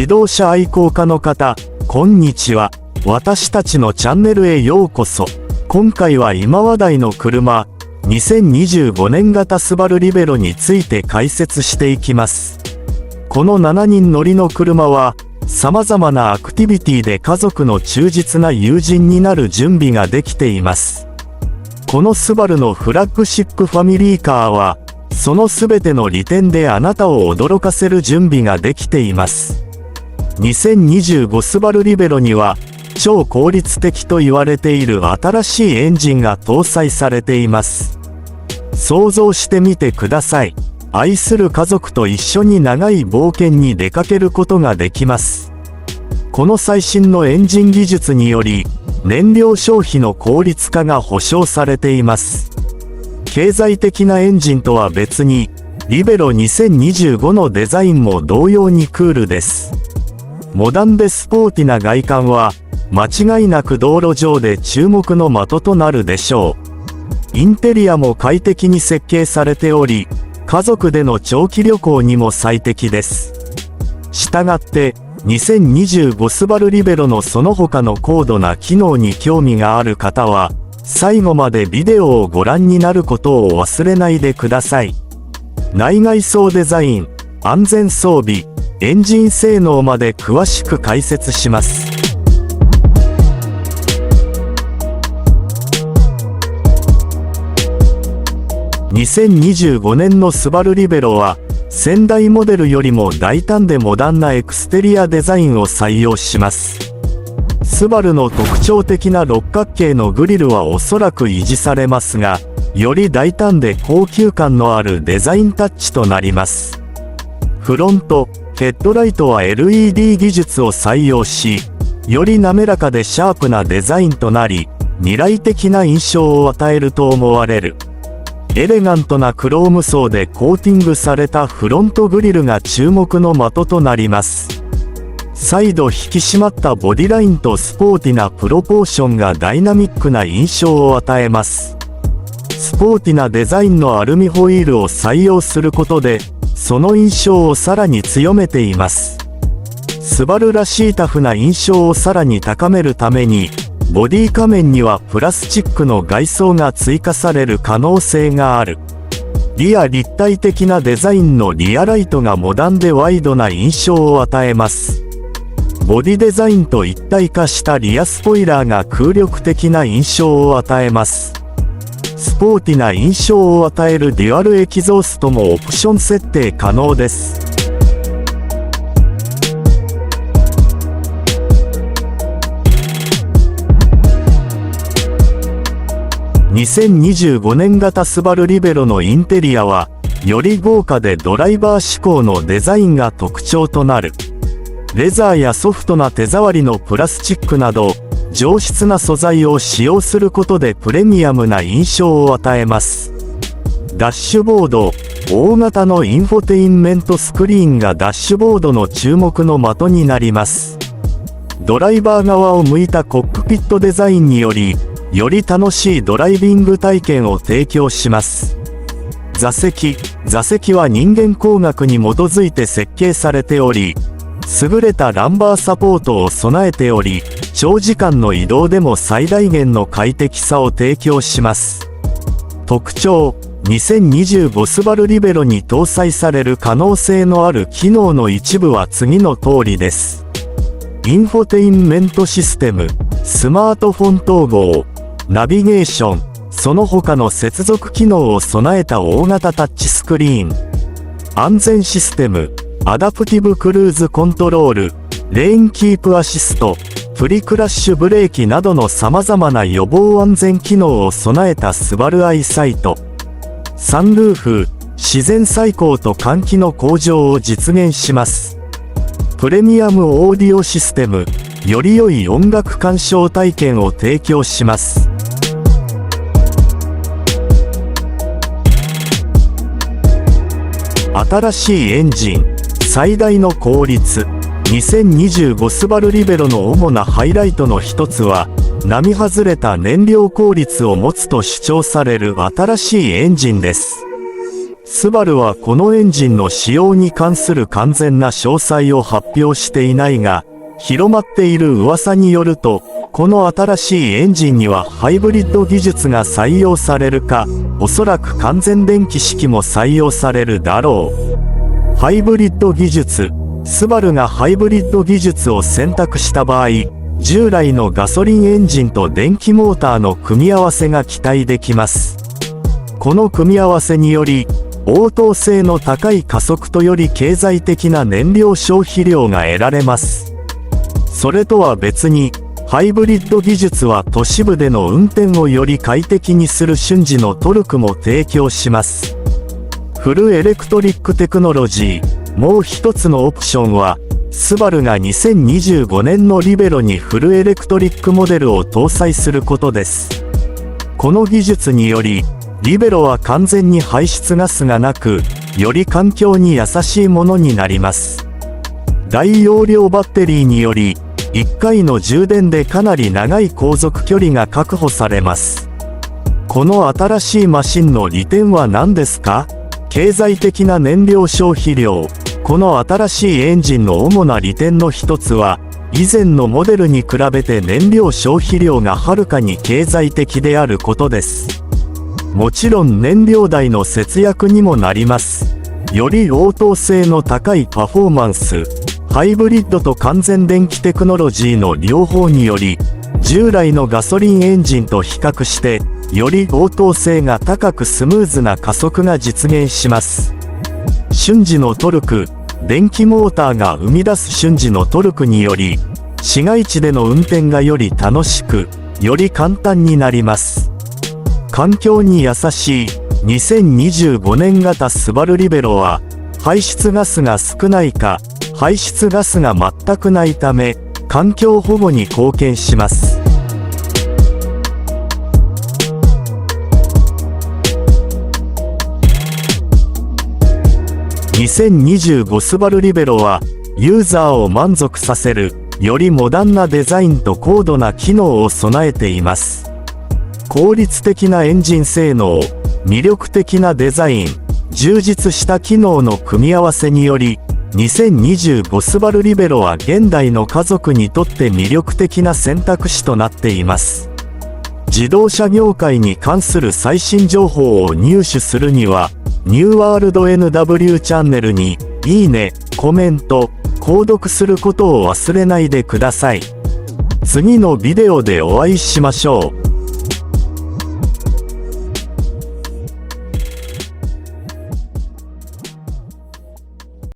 自動車愛好家の方、こんにちは。私たちのチャンネルへようこそ。今回は今話題の車、2025年型スバルリベロについて解説していきます。この7人乗りの車は、様々なアクティビティで家族の忠実な友人になる準備ができています。このスバルのフラッグシップファミリーカーは、そのすべての利点であなたを驚かせる準備ができています。2025スバルリベロには、超効率的と言われている新しいエンジンが搭載されています。想像してみてください。愛する家族と一緒に長い冒険に出かけることができます。この最新のエンジン技術により、燃料消費の効率化が保証されています。経済的なエンジンとは別に、リベロ2025のデザインも同様にクールです。モダンでスポーティな外観は、間違いなく道路上で注目の的となるでしょう。インテリアも快適に設計されており、家族での長期旅行にも最適です。したがって、2025スバルリベロのその他の高度な機能に興味がある方は、最後までビデオをご覧になることを忘れないでください。内外装デザイン、安全装備、エンジン性能まで詳しく解説します。2025年のスバルリベロは、先代モデルよりも大胆でモダンなエクステリアデザインを採用します。スバルの特徴的な六角形のグリルはおそらく維持されますが、より大胆で高級感のあるデザインタッチとなります。フロント、ヘッドライトは LED 技術を採用し、より滑らかでシャープなデザインとなり、未来的な印象を与えると思われる。エレガントなクローム層でコーティングされたフロントグリルが注目の的となります。再度引き締まったボディラインとスポーティなプロポーションがダイナミックな印象を与えます。スポーティなデザインのアルミホイールを採用することで、その印象をさらに強めています。スバルらしいタフな印象をさらに高めるために、ボディ仮面にはプラスチックの外装が追加される可能性がある。リア立体的なデザインのリアライトがモダンでワイドな印象を与えます。ボディデザインと一体化したリアスポイラーが空力的な印象を与えます。スポーティな印象を与えるデュアルエキゾーストもオプション設定可能です。2025年型スバルリベロのインテリアは、より豪華でドライバー志向のデザインが特徴となる。レザーやソフトな手触りのプラスチックなど、上質な素材を使用することでプレミアムな印象を与えます。ダッシュボード、大型のインフォテインメントスクリーンがダッシュボードの注目の的になります。ドライバー側を向いたコックピットデザインにより、より楽しいドライビング体験を提供します。座席は人間工学に基づいて設計されており、優れたランバーサポートを備えており、長時間の移動でも最大限の快適さを提供します。特徴、2025スバルリベロに搭載される可能性のある機能の一部は次の通りです。インフォテインメントシステム、スマートフォン統合、ナビゲーション、その他の接続機能を備えた大型タッチスクリーン。安全システム、アダプティブクルーズコントロール、レーンキープアシスト、プリクラッシュブレーキなどの様々な予防安全機能を備えたスバルアイサイト。サンルーフ、自然採光と換気の向上を実現します。プレミアムオーディオシステム、より良い音楽鑑賞体験を提供します。新しいエンジン、最大の効率。2025スバルリベロの主なハイライトの一つは、並外れた燃料効率を持つと主張される新しいエンジンです。スバルはこのエンジンの使用に関する完全な詳細を発表していないが、広まっている噂によると、この新しいエンジンにはハイブリッド技術が採用されるか、おそらく完全電気式も採用されるだろう。ハイブリッド技術。スバルがハイブリッド技術を選択した場合、従来のガソリンエンジンと電気モーターの組み合わせが期待できます。この組み合わせにより、応答性の高い加速とより経済的な燃料消費量が得られます。それとは別に、ハイブリッド技術は都市部での運転をより快適にする瞬時のトルクも提供します。フルエレクトリックテクノロジー。もう一つのオプションは、スバルが2025年のリベロにフルエレクトリックモデルを搭載することです。この技術により、リベロは完全に排出ガスがなく、より環境に優しいものになります。大容量バッテリーにより、1回の充電でかなり長い航続距離が確保されます。この新しいマシンの利点は何ですか？経済的な燃料消費量。この新しいエンジンの主な利点の一つは、以前のモデルに比べて燃料消費量がはるかに経済的であることです。もちろん燃料代の節約にもなります。より応答性の高いパフォーマンス。ハイブリッドと完全電気テクノロジーの両方により、従来のガソリンエンジンと比較して、より応答性が高くスムーズな加速が実現します。瞬時のトルク。電気モーターが生み出す瞬時のトルクにより、市街地での運転がより楽しく、より簡単になります。環境に優しい2025年型スバルリベロは、排出ガスが少ないか、排出ガスが全くないため、環境保護に貢献します。2025スバルリベロは、ユーザーを満足させる、よりモダンなデザインと高度な機能を備えています。効率的なエンジン性能、魅力的なデザイン、充実した機能の組み合わせにより、2025スバルリベロは現代の家族にとって魅力的な選択肢となっています。自動車業界に関する最新情報を入手するには、ニューワールド NW チャンネルに、いいね、コメント、購読することを忘れないでください。次のビデオでお会いしましょう。